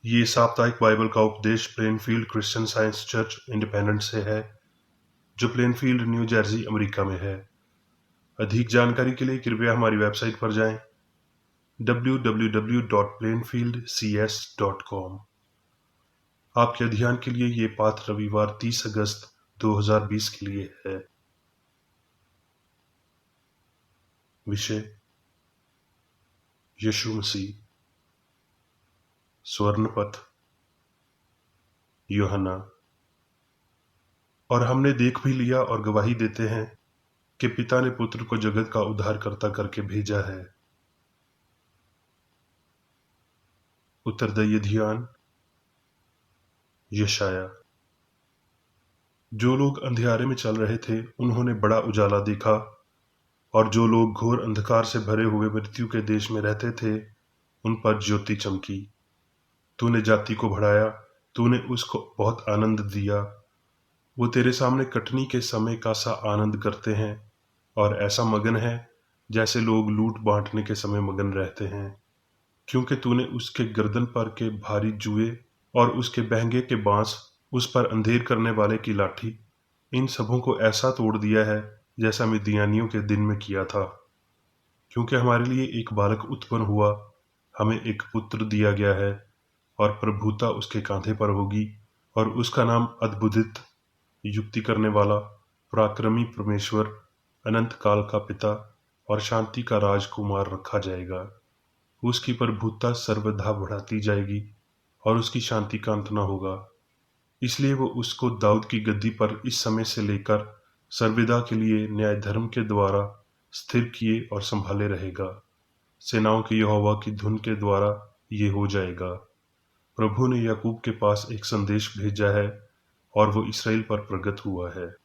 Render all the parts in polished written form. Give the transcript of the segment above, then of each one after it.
ये साप्ताहिक बाइबल का उपदेश Plainfield Christian science church independent से है, जो प्लेनफील्ड, न्यू जर्सी, अमेरिका में है। अधिक जानकारी के लिए कृपया हमारी वेबसाइट पर जाएं www.plainfieldcs.com। आपके ध्यान के लिए ये पाठ रविवार 30 अगस्त 2020 के लिए है। विषय यीशु मसीह, स्वर्ण पथ, यूहन्ना। और हमने देख भी लिया और गवाही देते हैं कि पिता ने पुत्र को जगत का उद्धारकर्ता करके भेजा है। उत्तरदायी ध्यान। यशाया। जो लोग अंधियारे में चल रहे थे उन्होंने बड़ा उजाला देखा, और जो लोग घोर अंधकार से भरे हुए मृत्यु के देश में रहते थे उन पर ज्योति चमकी। तूने जाति को बढ़ाया, तूने उसको बहुत आनंद दिया। वो तेरे सामने कटनी के समय का सा आनंद करते हैं और ऐसा मगन है जैसे लोग लूट बांटने के समय मगन रहते हैं, क्योंकि तूने उसके गर्दन पर के भारी जुए और उसके बहंगे के बांस, उस पर अंधेर करने वाले की लाठी, इन सबों को ऐसा तोड़ दिया है जैसा मिद्यानियों के दिन में किया था। क्योंकि हमारे लिए एक बालक उत्पन्न हुआ, हमें एक पुत्र दिया गया है, और प्रभुता उसके कांधे पर होगी, और उसका नाम अद्भुत, युक्ति करने वाला, पराक्रमी परमेश्वर, अनंत काल का पिता और शांति का राजकुमार रखा जाएगा। उसकी प्रभुता सर्वदा बढ़ाती जाएगी और उसकी शांति का अंत न होगा। इसलिए वो उसको दाऊद की गद्दी पर इस समय से लेकर सर्वदा के लिए न्याय धर्म के द्वारा स्थिर किए और संभाले रहेगा। सेनाओं के यहोवा की धुन के द्वारा ये हो जाएगा। प्रभु ने याकूब के पास एक संदेश भेजा है और वो इसराइल पर प्रगट हुआ है।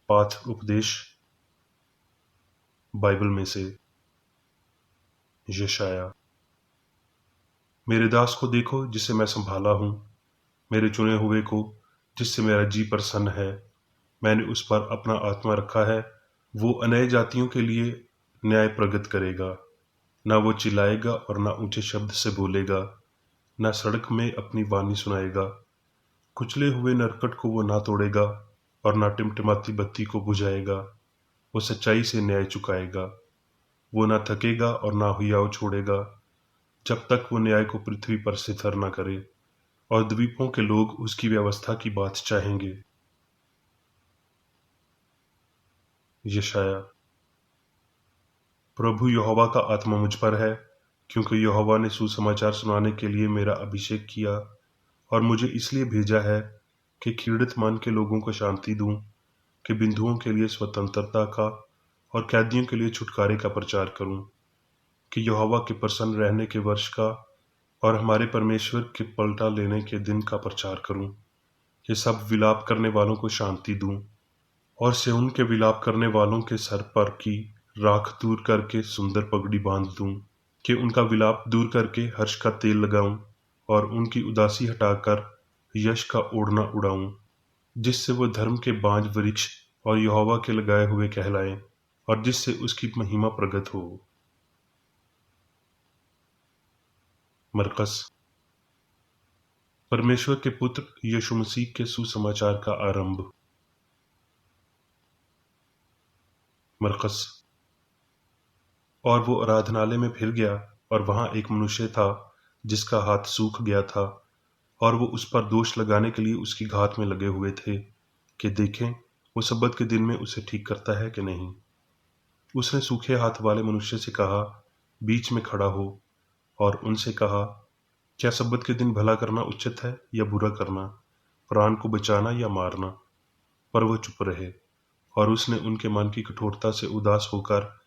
पाठ उपदेश बाइबल में से। यशाया। मेरे दास को देखो जिसे मैं संभाला हूँ, मेरे चुने हुए को जिससे मेरा जी प्रसन्न है। मैंने उस पर अपना आत्मा रखा है। वो अनय जातियों के लिए न्याय प्रगट करेगा। ना वो चिल्लाएगा और ना ऊंचे शब्द से बोलेगा, ना सड़क में अपनी वाणी सुनाएगा। कुचले हुए नरकट को वो ना तोड़ेगा और ना टिमटिमाती बत्ती को बुझाएगा। वो सच्चाई से न्याय चुकाएगा। वो ना थकेगा और ना हियाव छोड़ेगा, जब तक वो न्याय को पृथ्वी पर स्थिर न करे। और द्वीपों के लोग उसकी व्यवस्था की बात चाहेंगे। यशाया। प्रभु यहोवा का आत्मा मुझ पर है, क्योंकि यहोवा ने सुसमाचार सुनाने के लिए मेरा अभिषेक किया, और मुझे इसलिए भेजा है कि पीड़ित मन के लोगों को शांति दूं, कि बिंदुओं के लिए स्वतंत्रता का और कैदियों के लिए छुटकारे का प्रचार करूं, कि यहोवा के प्रसन्न रहने के वर्ष का और हमारे परमेश्वर के पलटा लेने के दिन का प्रचार करूं, कि सब विलाप करने वालों को शांति दूं, और सिय्योन के विलाप करने वालों के सर पर की राख दूर करके सुंदर पगड़ी बांध दूं, कि उनका विलाप दूर करके हर्ष का तेल लगाऊं, और उनकी उदासी हटाकर यश का ओढ़ना उड़ाऊं, जिससे वो धर्म के बांज वृक्ष और यहोवा के लगाए हुए कहलाएं, और जिससे उसकी महिमा प्रगट हो। मरकस। परमेश्वर के पुत्र यीशु मसीह के सुसमाचार का आरंभ। मरकस। और वो आराधनालय में फिर गया, और वहां एक मनुष्य था जिसका हाथ सूख गया था, और वो उस पर दोष लगाने के लिए उसकी घात में लगे हुए थे कि देखें वो सब्बत के दिन में उसे ठीक करता है कि नहीं। उसने सूखे हाथ वाले मनुष्य से कहा, बीच में खड़ा हो, और उनसे कहा, क्या सब्बत के दिन भला करना उचित है या बुरा करना, प्राण को बचाना या मारना? पर वो चुप रहे। और उसने उनके मन की कठोरता से उदास होकर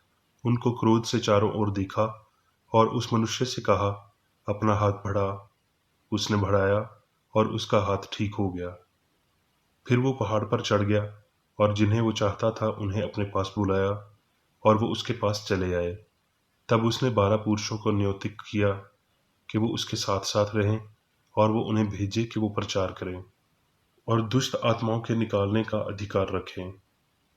उनको क्रोध से चारों ओर देखा, और उस मनुष्य से कहा, अपना हाथ बढ़ा। उसने बढ़ाया, और उसका हाथ ठीक हो गया। फिर वो पहाड़ पर चढ़ गया, और जिन्हें वो चाहता था उन्हें अपने पास बुलाया, और वो उसके पास चले आए। तब उसने 12 पुरुषों को नियुक्त किया कि वो उसके साथ साथ रहें, और वो उन्हें भेजे कि वो प्रचार करें और दुष्ट आत्माओं के निकालने का अधिकार रखें।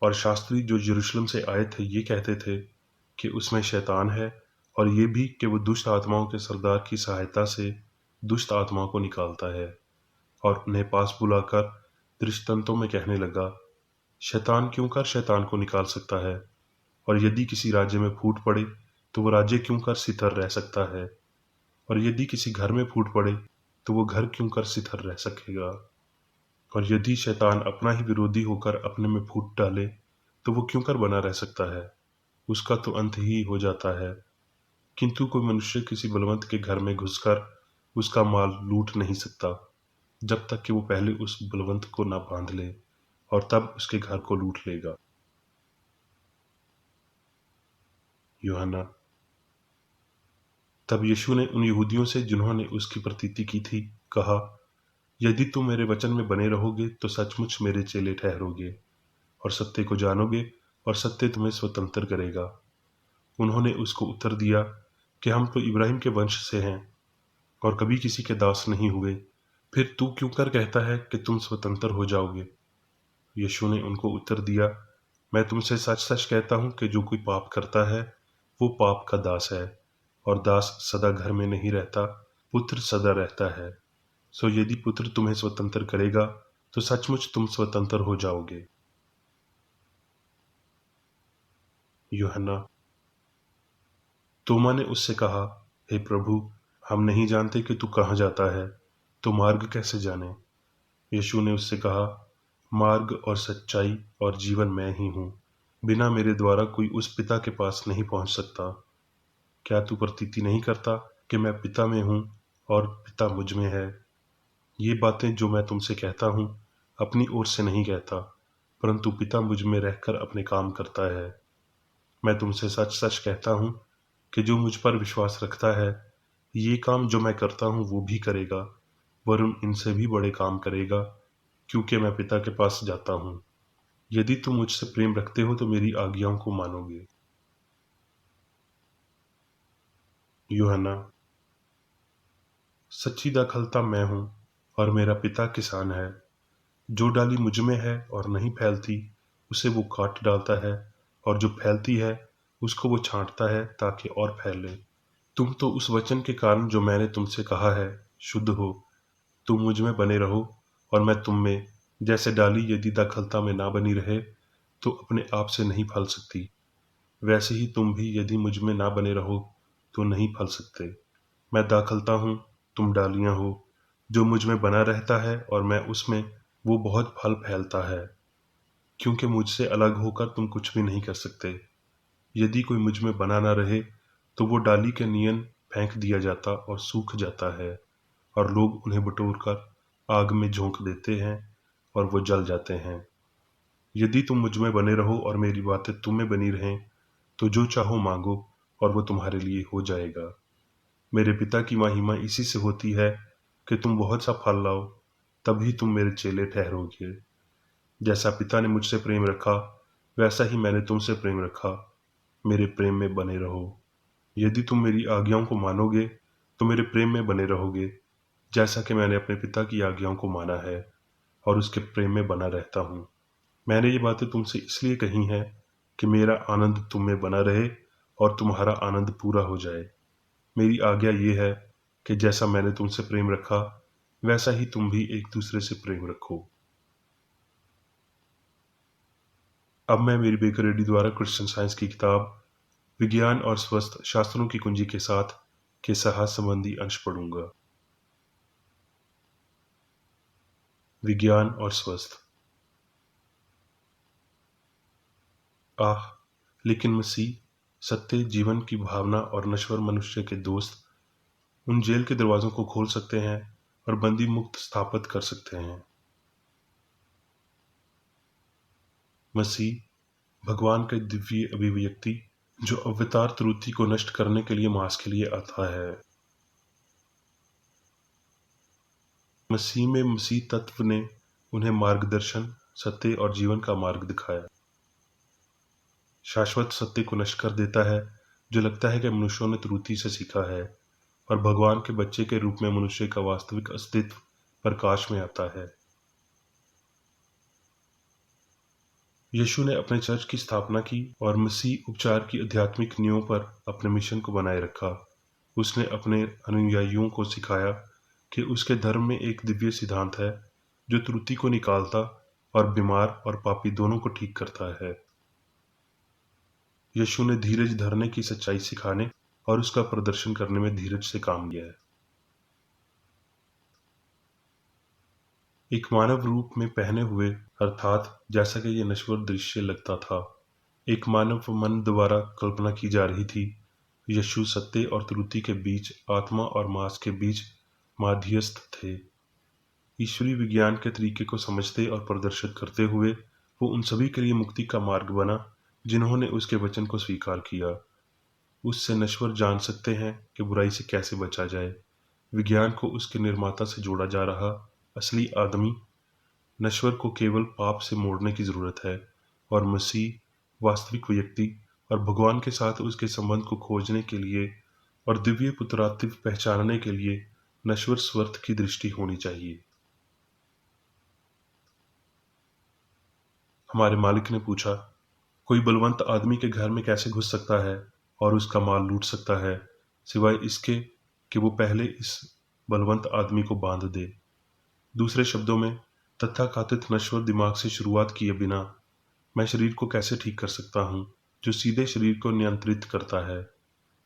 और शास्त्री जो यरूशलेम से आए थे ये कहते थे कि उसमें शैतान है, और ये भी कि वो दुष्ट आत्माओं के सरदार की सहायता से दुष्ट आत्माओं को निकालता है। और उन्हें पास बुलाकर दृष्टांतों में कहने लगा, शैतान क्यों कर शैतान को निकाल सकता है, और यदि किसी राज्य में फूट पड़े तो वो राज्य क्यों कर स्थिर रह सकता है, और यदि किसी घर में फूट पड़े तो वो घर क्यों कर स्थिर रह सकेगा। और यदि शैतान अपना ही विरोधी होकर अपने में फूट डाले तो वो क्यों कर बना रह सकता है, उसका तो अंत ही हो जाता है। किंतु कोई मनुष्य किसी बलवंत के घर में घुसकर उसका माल लूट नहीं सकता, जब तक कि वो पहले उस बलवंत को ना बांध ले, और तब उसके घर को लूट लेगा। यूहन्ना। तब यीशु ने उन यहूदियों से जिन्होंने उसकी प्रतीति की थी कहा, यदि तुम मेरे वचन में बने रहोगे तो सचमुच मेरे चेले ठहरोगे, और सत्य को जानोगे, और सत्य तुम्हें स्वतंत्र करेगा। उन्होंने उसको उत्तर दिया कि हम तो इब्राहिम के वंश से हैं और कभी किसी के दास नहीं हुए, फिर तू क्यों कर कहता है कि तुम स्वतंत्र हो जाओगे। यीशु ने उनको उत्तर दिया, मैं तुमसे सच सच कहता हूं कि जो कोई पाप करता है वो पाप का दास है, और दास सदा घर में नहीं रहता, पुत्र सदा रहता है। सो यदि पुत्र तुम्हें स्वतंत्र करेगा तो सचमुच तुम स्वतंत्र हो जाओगे। यूहन्ना। तोमा ने उससे कहा, हे प्रभु, हम नहीं जानते कि तू कहाँ जाता है, तो मार्ग कैसे जाने। यीशु ने उससे कहा, मार्ग और सच्चाई और जीवन मैं ही हूँ, बिना मेरे द्वारा कोई उस पिता के पास नहीं पहुंच सकता। क्या तू प्रतीति नहीं करता कि मैं पिता में हूँ और पिता मुझ में है। ये बातें जो मैं तुमसे कहता हूँ अपनी ओर से नहीं कहता, परंतु पिता मुझ में रहकर अपने काम करता है। मैं तुमसे सच सच कहता हूँ कि जो मुझ पर विश्वास रखता है, ये काम जो मैं करता हूँ वो भी करेगा, वरन इनसे भी बड़े काम करेगा, क्योंकि मैं पिता के पास जाता हूँ। यदि तुम मुझसे प्रेम रखते हो तो मेरी आज्ञाओं को मानोगे। यूहन्ना। सच्ची दाखलता मैं हूँ और मेरा पिता किसान है। जो डाली मुझ में है और नहीं फैलती उसे वो काट डालता है, और जो फैलती है उसको वो छांटता है ताकि और फैले। तुम तो उस वचन के कारण जो मैंने तुमसे कहा है शुद्ध हो। तुम मुझ में बने रहो और मैं तुम में। जैसे डाली यदि दाखलता में ना बनी रहे तो अपने आप से नहीं फल सकती, वैसे ही तुम भी यदि मुझ में ना बने रहो तो नहीं फल सकते। मैं दाखलता हूँ, तुम डालियां हो। जो मुझ में बना रहता है और मैं उसमें, वो बहुत फल फैलता है, क्योंकि मुझसे अलग होकर तुम कुछ भी नहीं कर सकते। यदि कोई मुझ में बना ना रहे तो वो डाली के नियन फेंक दिया जाता और सूख जाता है, और लोग उन्हें बटोर कर आग में झोंक देते हैं और वो जल जाते हैं। यदि तुम मुझ में बने रहो और मेरी बातें तुम में बनी रहें तो जो चाहो मांगो और वो तुम्हारे लिए हो जाएगा। मेरे पिता की महिमा इसी से होती है कि तुम बहुत सा फल लाओ, तभी तुम मेरे चेले ठहरोगे। जैसा पिता ने मुझसे प्रेम रखा वैसा ही मैंने तुमसे प्रेम रखा, मेरे प्रेम में बने रहो। यदि तुम मेरी आज्ञाओं को मानोगे तो मेरे प्रेम में बने रहोगे, जैसा कि मैंने अपने पिता की आज्ञाओं को माना है और उसके प्रेम में बना रहता हूँ। मैंने ये बातें तुमसे इसलिए कही हैं कि मेरा आनंद तुम में बना रहे और तुम्हारा आनंद पूरा हो जाए। मेरी आज्ञा ये है कि जैसा मैंने तुमसे प्रेम रखा वैसा ही तुम भी एक दूसरे से प्रेम रखो। अब मैं मेरी बेकर रेड्डी द्वारा क्रिश्चियन साइंस की किताब विज्ञान और स्वस्थ शास्त्रों की कुंजी के साथ के साहस संबंधी अंश पढ़ूंगा। विज्ञान और स्वस्थ। आह, लेकिन मसीह, सत्य, जीवन की भावना और नश्वर मनुष्य के दोस्त उन जेल के दरवाजों को खोल सकते हैं और बंदी मुक्त स्थापित कर सकते हैं। मसीह, भगवान का दिव्य अभिव्यक्ति जो अवतार त्रुटि को नष्ट करने के लिए मांस के लिए आता है। मसीह में मसीह तत्व ने उन्हें मार्गदर्शन, सत्य और जीवन का मार्ग दिखाया। शाश्वत सत्य को नष्ट कर देता है जो लगता है कि मनुष्यों ने त्रुटि से सीखा है, और भगवान के बच्चे के रूप में मनुष्य का वास्तविक अस्तित्व प्रकाश में आता है। यीशु ने अपने चर्च की स्थापना की और मसीह उपचार की आध्यात्मिक नींव पर अपने मिशन को बनाए रखा। उसने अपने अनुयायियों को सिखाया कि उसके धर्म में एक दिव्य सिद्धांत है जो त्रुटि को निकालता और बीमार और पापी दोनों को ठीक करता है। यीशु ने धीरज धरने की सच्चाई सिखाने और उसका प्रदर्शन करने में धीरज से काम लिया है। एक मानव रूप में पहने हुए, अर्थात जैसा कि यह नश्वर दृश्य लगता था, एक मानव मन द्वारा कल्पना की जा रही थी। यीशु सत्य और त्रुटि के बीच, आत्मा और मांस के बीच मध्यस्थ थे। ईश्वरीय विज्ञान के तरीके को समझते और प्रदर्शित करते हुए वो उन सभी के लिए मुक्ति का मार्ग बना जिन्होंने उसके वचन को स्वीकार किया। उससे नश्वर जान सकते हैं कि बुराई से कैसे बचा जाए। विज्ञान को उसके निर्माता से जोड़ा जा रहा असली आदमी नश्वर को केवल पाप से मोड़ने की जरूरत है, और मसीह वास्तविक व्यक्ति और भगवान के साथ उसके संबंध को खोजने के लिए और दिव्य पुत्रात्व पहचानने के लिए नश्वर स्वर्थ की दृष्टि होनी चाहिए। हमारे मालिक ने पूछा, कोई बलवंत आदमी के घर में कैसे घुस सकता है और उसका माल लूट सकता है, सिवाय इसके कि वो पहले इस बलवंत आदमी को बांध दे। दूसरे शब्दों में, तथाकथित नश्वर दिमाग से शुरुआत किए बिना मैं शरीर को कैसे ठीक कर सकता हूँ जो सीधे शरीर को नियंत्रित करता है।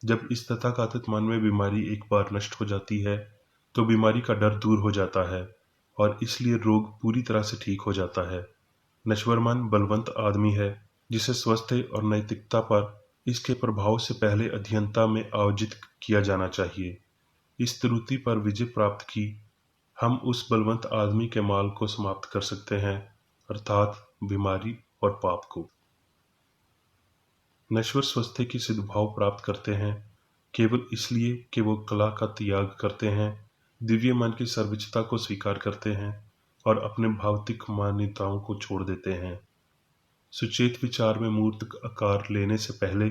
जब इस तथाकथित मन में बीमारी एक बार नष्ट हो जाती है तो बीमारी का डर दूर हो जाता है और इसलिए रोग पूरी तरह से ठीक हो जाता है। नश्वर मन बलवंत आदमी है जिसे स्वस्थ और नैतिकता पर इसके प्रभाव से पहले अध्ययनता में आयोजित किया जाना चाहिए। इस त्रुटि पर विजय प्राप्त की हम उस बलवंत आदमी के माल को समाप्त कर सकते हैं, अर्थात बीमारी और पाप को। नश्वर स्वस्थ्य की सद्भाव प्राप्त करते हैं केवल इसलिए कि वो कला का त्याग करते हैं, दिव्य मन की सर्वोच्चता को स्वीकार करते हैं और अपने भौतिक मान्यताओं को छोड़ देते हैं। सुचेत विचार में मूर्त आकार लेने से पहले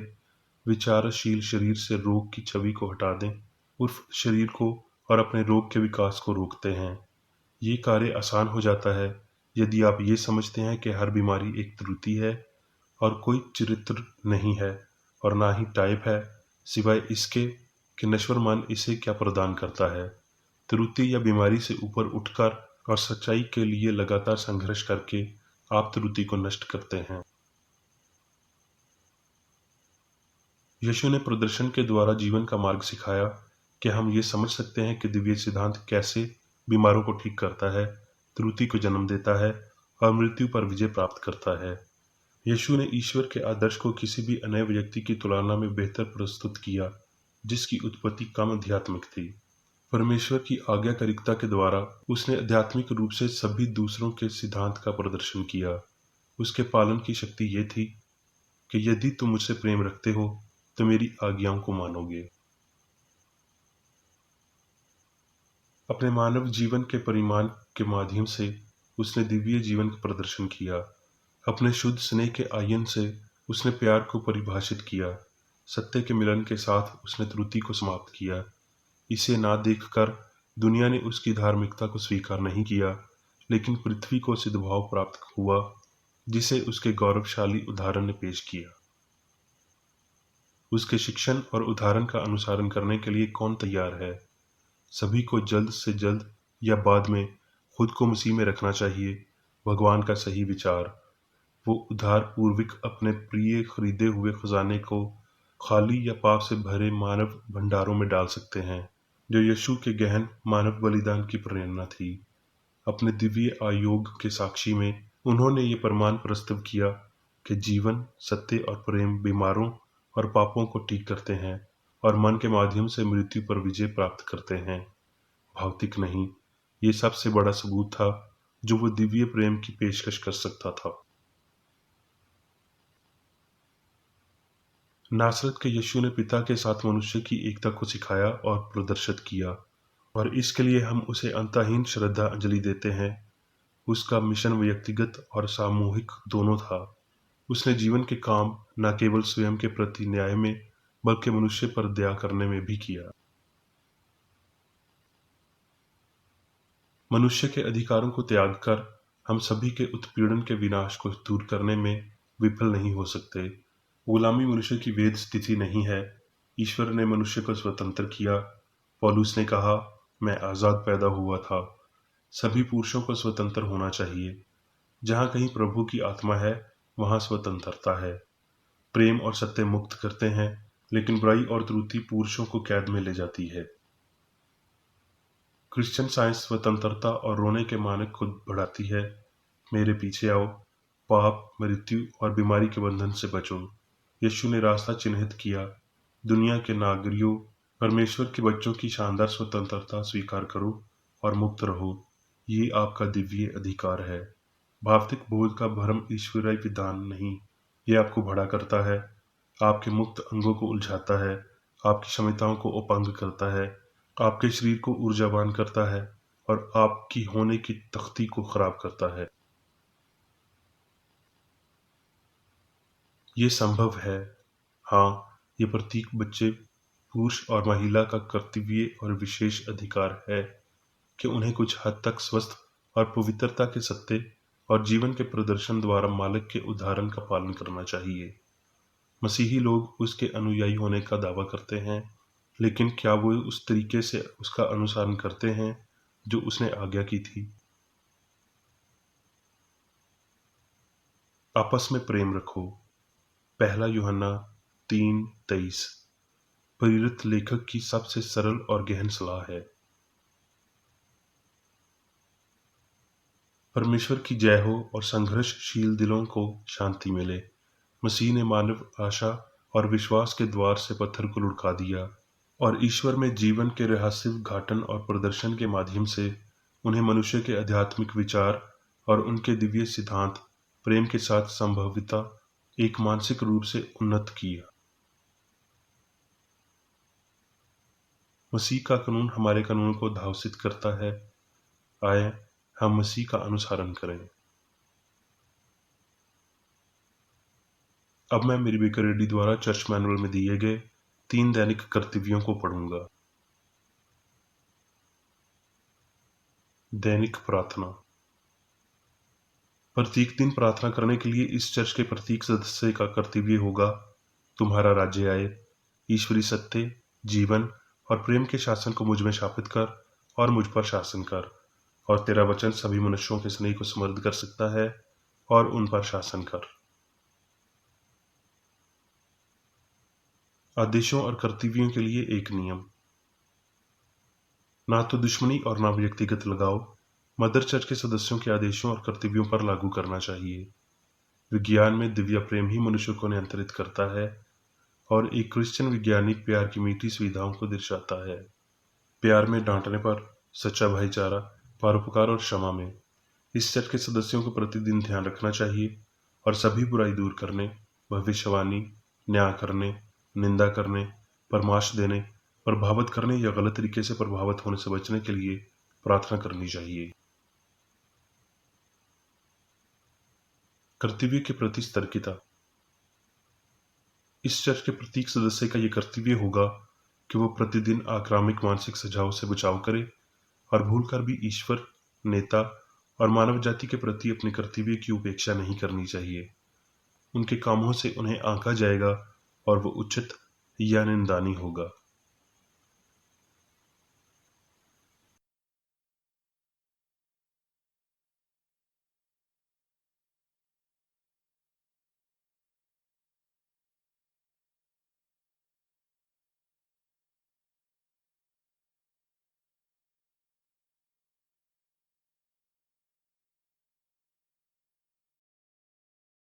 विचारशील शरीर से रोग की छवि को हटा दें, उर्फ शरीर को, और अपने रोग के विकास को रोकते हैं। ये कार्य आसान हो जाता है यदि आप ये समझते हैं कि हर बीमारी एक त्रुटि है और कोई चरित्र नहीं है और ना ही टाइप है, सिवाय इसके कि नश्वर मन इसे क्या प्रदान करता है। त्रुटि या बीमारी से ऊपर उठकर और सच्चाई के लिए लगातार संघर्ष करके आप त्रुटि को नष्ट करते हैं। यीशु ने प्रदर्शन के द्वारा जीवन का मार्ग सिखाया कि हम ये समझ सकते हैं कि दिव्य सिद्धांत कैसे बीमारों को ठीक करता है, त्रुटि को जन्म देता है और मृत्यु पर विजय प्राप्त करता है। यीशु ने ईश्वर के आदर्श को किसी भी अन्य व्यक्ति की तुलना में बेहतर प्रस्तुत किया जिसकी उत्पत्ति कम आध्यात्मिक थी। परमेश्वर की आज्ञाकारिता के द्वारा उसने आध्यात्मिक रूप से सभी दूसरों के सिद्धांत का प्रदर्शन किया। उसके पालन की शक्ति ये थी कि यदि तुम मुझसे प्रेम रखते हो तो मेरी आज्ञाओं को मानोगे। अपने मानव जीवन के परिमाण के माध्यम से उसने दिव्य जीवन का प्रदर्शन किया। अपने शुद्ध स्नेह के आयन से उसने प्यार को परिभाषित किया। सत्य के मिलन के साथ उसने त्रुटि को समाप्त किया। इसे ना देखकर दुनिया ने उसकी धार्मिकता को स्वीकार नहीं किया, लेकिन पृथ्वी को सद्भाव प्राप्त हुआ जिसे उसके गौरवशाली उदाहरण ने पेश किया। उसके शिक्षण और उदाहरण का अनुसरण करने के लिए कौन तैयार है? सभी को जल्द से जल्द या बाद में खुद को मसीह में रखना चाहिए। भगवान का सही विचार, वो उधार पूर्वक अपने प्रिय खरीदे हुए खजाने को खाली या पाप से भरे मानव भंडारों में डाल सकते हैं, जो यीशु के गहन मानव बलिदान की प्रेरणा थी। अपने दिव्य आयोग के साक्षी में उन्होंने ये प्रमाण प्रस्तुत किया कि जीवन, सत्य और प्रेम बीमारों और पापों को ठीक करते हैं और मन के माध्यम से मृत्यु पर विजय प्राप्त करते हैं, भौतिक नहीं। ये सबसे बड़ा सबूत था जो वो दिव्य प्रेम की पेशकश कर सकता था। नासरत के यीशु ने पिता के साथ मनुष्य की एकता को सिखाया और प्रदर्शित किया, और इसके लिए हम उसे अंतहीन श्रद्धांजलि देते हैं। उसका मिशन व्यक्तिगत और सामूहिक दोनों था। उसने जीवन के काम न केवल स्वयं के प्रति न्याय में बल्कि मनुष्य पर दया करने में भी किया। मनुष्य के अधिकारों को त्याग कर हम सभी के उत्पीड़न के विनाश को दूर करने में विफल नहीं हो सकते। गुलामी मनुष्य की वेद स्थिति नहीं है। ईश्वर ने मनुष्य को स्वतंत्र किया। पौलुस ने कहा, मैं आजाद पैदा हुआ था। सभी पुरुषों को स्वतंत्र होना चाहिए। जहां कहीं प्रभु की आत्मा है, वहां स्वतंत्रता है। प्रेम और सत्य मुक्त करते हैं, लेकिन बुराई और त्रुटि पुरुषों को कैद में ले जाती है। क्रिश्चियन साइंस स्वतंत्रता और रोने के मानक को बढ़ाती है। मेरे पीछे आओ, पाप, मृत्यु और बीमारी के बंधन से बचो। यीशु ने रास्ता चिन्हित किया। दुनिया के नागरिकों, परमेश्वर के बच्चों की शानदार स्वतंत्रता स्वीकार करो और मुक्त रहो। ये आपका दिव्य अधिकार है। भौतिक बोध का भ्रम ईश्वरीय विधान नहीं। ये आपको बड़ा करता है, आपके मुक्त अंगों को उलझाता है, आपकी क्षमताओं को अपंग करता है, आपके शरीर को ऊर्जावान करता है और आपकी होने की तख्ती को खराब करता है। ये संभव है। हाँ, ये प्रत्येक बच्चे, पुरुष और महिला का कर्तव्य और विशेष अधिकार है कि उन्हें कुछ हद तक स्वस्थ और पवित्रता के सत्य और जीवन के प्रदर्शन द्वारा मालिक के उदाहरण का पालन करना चाहिए। मसीही लोग उसके अनुयायी होने का दावा करते हैं, लेकिन क्या वो उस तरीके से उसका अनुसरण करते हैं जो उसने आज्ञा की थी? आपस में प्रेम रखो। पहला यूहन्ना 3:23 प्रेरित लेखक की सबसे सरल और गहन सलाह है। परमेश्वर की जय हो और संघर्षशील दिलों को शांति मिले। मसीह ने मानव आशा और विश्वास के द्वार से पत्थर को लुढ़का दिया और ईश्वर में जीवन के रहस्य घाटन और प्रदर्शन के माध्यम से उन्हें मनुष्य के आध्यात्मिक विचार और उनके दिव्य सिद्धांत प्रेम के साथ संभविता एक मानसिक रूप से उन्नत किया। मसीह का कानून हमारे कानून को ध्वस्त करता है। आए हम मसीह का अनुसरण करें। अब मैं मेरी बेकर रेड्डी द्वारा चर्च मैनुअल में दिए गए 3 दैनिक कर्तव्यों को पढ़ूंगा। दैनिक प्रार्थना। प्रत्येक दिन प्रार्थना करने के लिए इस चर्च के प्रत्येक सदस्य का कर्तव्य होगा, तुम्हारा राज्य आए, ईश्वरीय सत्य, जीवन और प्रेम के शासन को मुझ में स्थापित कर और मुझ पर शासन कर, और तेरा वचन सभी मनुष्यों के स्नेह को समृद्ध कर सकता है और उन पर शासन कर। आदेशों और कर्तव्यों के लिए एक नियम। ना तो दुश्मनी और ना व्यक्तिगत लगाव मदर चर्च के सदस्यों के आदेशों और कर्तव्यों पर लागू करना चाहिए। विज्ञान में दिव्य प्रेम ही मनुष्य को नियंत्रित करता है और एक क्रिश्चियन वैज्ञानिक प्यार की मीठी सुविधाओं को दर्शाता है। प्यार में डांटने पर, सच्चा भाईचारा, परोपकार और क्षमा में। इस चर्च के सदस्यों को प्रतिदिन ध्यान रखना चाहिए और सभी बुराई दूर करने, भविष्यवाणी, न्याय करने, निंदा करने, परामर्श देने, प्रभावित करने या गलत तरीके से प्रभावित होने से बचने के लिए प्रार्थना करनी चाहिए। कर्तव्य के प्रति सतर्कता। इस चर्च के प्रत्येक सदस्य का यह कर्तव्य होगा कि वो प्रतिदिन आक्रामक मानसिक सजाओं से बचाव करे और भूलकर भी ईश्वर, नेता और मानव जाति के प्रति अपने कर्तव्य की उपेक्षा नहीं करनी चाहिए। उनके कामों से उन्हें आंका जाएगा और वो उचित या निंदनीय होगा।